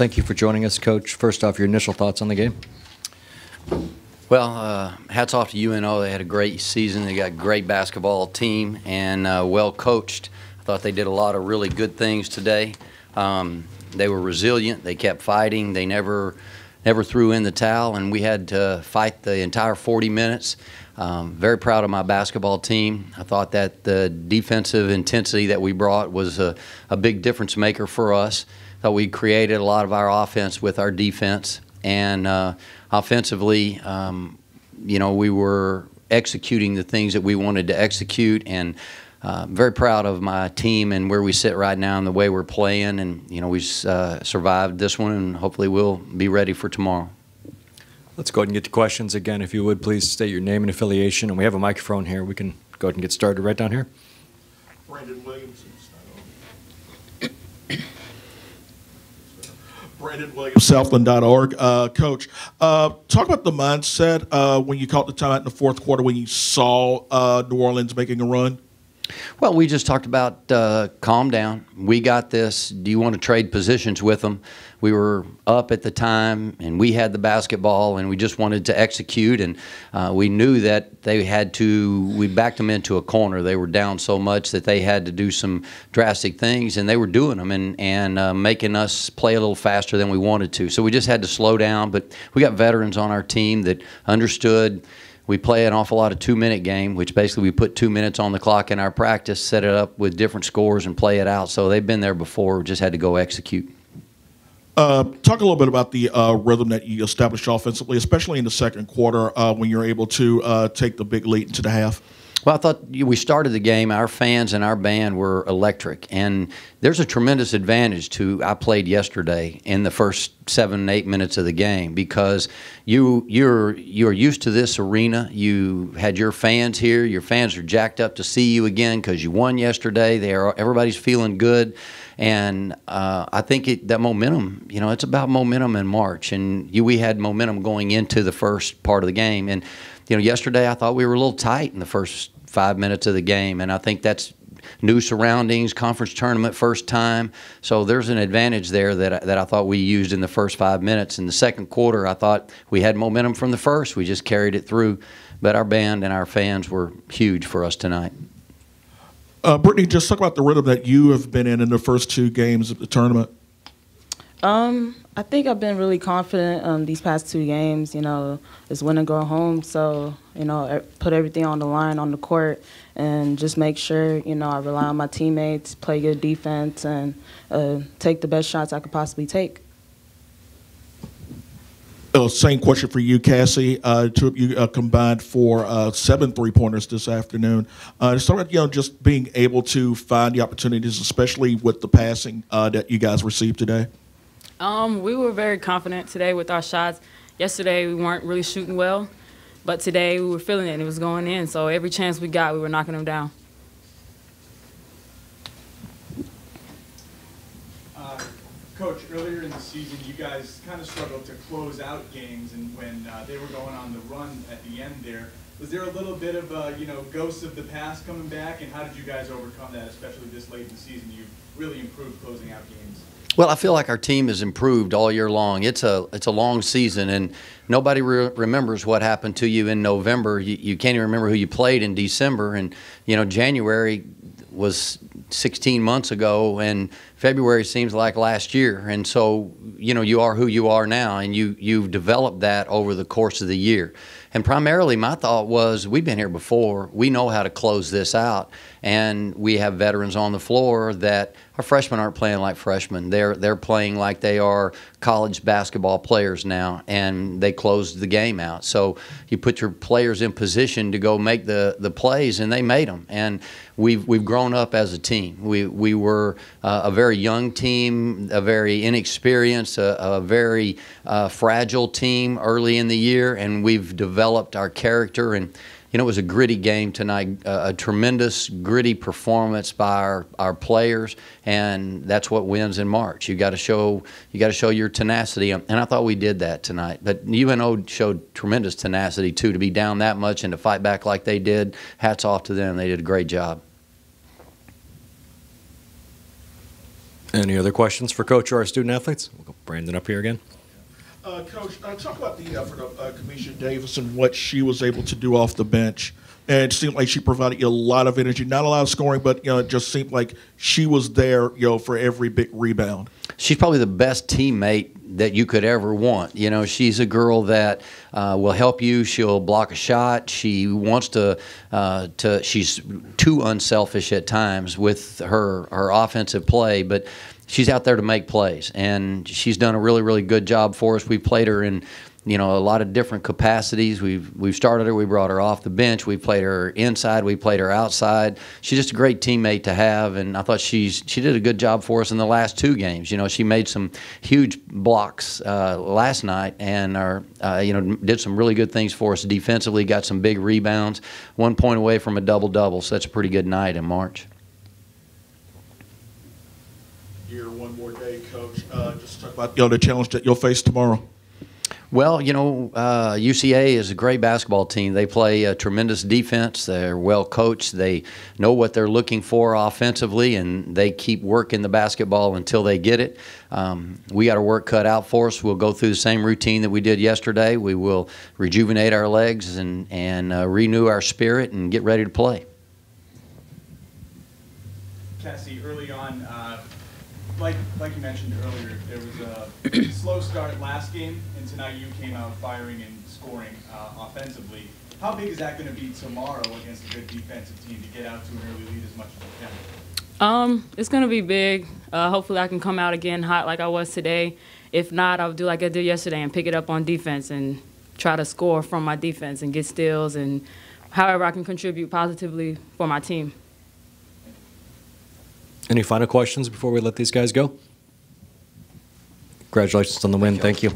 Thank you for joining us, Coach. First off, your initial thoughts on the game? Well, hats off to UNO. They had a great season. They got a great basketball team and well coached. I thought they did a lot of really good things today. They were resilient. They kept fighting. They never threw in the towel, and we had to fight the entire 40 minutes. Very proud of my basketball team. I thought that the defensive intensity that we brought was a big difference maker for us. I thought we created a lot of our offense with our defense, and offensively, you know, we were executing the things that we wanted to execute, and very proud of my team and where we sit right now and the way we're playing. And, you know, we survived this one, and hopefully we'll be ready for tomorrow. Let's go ahead and get to questions again. If you would, please state your name and affiliation. And we have a microphone here. We can go ahead and get started right down here. Brandon Williams. Brandon Williams, Southland.org. Coach, talk about the mindset when you caught the timeout in the fourth quarter when you saw New Orleans making a run. Well, we just talked about calm down. We got this. Do you want to trade positions with them? We were up at the time, and we had the basketball, and we just wanted to execute. And we knew that they had to. We backed them into a corner. They were down so much that they had to do some drastic things, and they were doing them and making us play a little faster than we wanted to. So we just had to slow down. But we got veterans on our team that understood. We play an awful lot of 2-minute game, which basically we put 2 minutes on the clock in our practice, set it up with different scores, and play it out. So they've been there before. We just had to go execute. Talk a little bit about the rhythm that you established offensively, especially in the second quarter when you're able to take the big lead into the half. Well, I thought we started the game. Our fans and our band were electric, and there's a tremendous advantage to I played yesterday in the first 7, 8 minutes of the game because you're used to this arena. You had your fans here. Your fans are jacked up to see you again because you won yesterday. Everybody's feeling good, and I think that momentum. You know, it's about momentum in March, and we had momentum going into the first part of the game, and. You know, yesterday I thought we were a little tight in the first 5 minutes of the game, and I think that's new surroundings, conference tournament, first time. So there's an advantage there that I thought we used in the first 5 minutes. In the second quarter, I thought we had momentum from the first. We just carried it through. But our band and our fans were huge for us tonight. Brittany, just talk about the rhythm that you have been in the first 2 games of the tournament. I think I've been really confident these past 2 games. You know, it's win and go home. So, you know, put everything on the line on the court and just make sure, you know, I rely on my teammates, play good defense, and take the best shots I could possibly take. Same question for you, Kassie. Two of you combined for 7 3-pointers this afternoon. Just talk about, you know, just being able to find the opportunities, especially with the passing that you guys received today. We were very confident today with our shots. Yesterday we weren't really shooting well, but today we were feeling it and it was going in. So every chance we got, we were knocking them down. Coach, earlier in the season, you guys kind of struggled to close out games, and when they were going on the run at the end there, was there a little bit of you know, ghosts of the past coming back, and how did you guys overcome that, especially this late in the season? You've really improved closing out games. Well, I feel like our team has improved all year long. It's a long season, and nobody remembers what happened to you in November. You can't even remember who you played in December, and you know January was 16 months ago, and February seems like last year. And so, you know, you are who you are now, and you've developed that over the course of the year. And primarily, my thought was, we've been here before. We know how to close this out, and we have veterans on the floor that our freshmen aren't playing like freshmen. They're playing like they are college basketball players now, and they closed the game out. So you put your players in position to go make the plays, and they made them. And we've grown up as a team. We were a very young team, a very inexperienced, a very fragile team early in the year, and we've developed our character. And you know, it was a gritty game tonight, a tremendous gritty performance by our players, and that's what wins in March. You got to show your tenacity, and I thought we did that tonight. But UNO showed tremendous tenacity too, to be down that much and to fight back like they did. Hats off to them; they did a great job. Any other questions for Coach or our student athletes? We'll go Brandon up here again. Coach, talk about the effort of Kamisha Davis and what she was able to do off the bench. And it seemed like she provided you a lot of energy, not a lot of scoring, but it just seemed like she was there, for every big rebound. She's probably the best teammate that you could ever want. She's a girl that will help you. She'll block a shot. She wants to she's too unselfish at times with her offensive play, but she's out there to make plays, and she's done a really, really good job for us. We played her in a lot of different capacities. We've started her. We brought her off the bench. We played her inside. We played her outside. She's just a great teammate to have, and I thought she did a good job for us in the last 2 games. She made some huge blocks last night, and did some really good things for us defensively. Got some big rebounds. 1 point away from a double-double. So that's a pretty good night in March. Here, one more day, Coach. Just talk about the challenge that you'll face tomorrow. Well, UCA is a great basketball team. They play a tremendous defense. They're well coached. They know what they're looking for offensively, and they keep working the basketball until they get it. We got our work cut out for us. We'll go through the same routine that we did yesterday. We will rejuvenate our legs and renew our spirit and get ready to play. Kassie, early on, like you mentioned earlier, there was a slow start last game, and tonight you came out firing and scoring offensively. How big is that going to be tomorrow against a good defensive team to get out to an early lead as much as you can? It's going to be big. Hopefully I can come out again hot like I was today. If not, I'll do like I did yesterday and pick it up on defense and try to score from my defense and get steals and however I can contribute positively for my team. Any final questions before we let these guys go? Congratulations on the win. Thank you.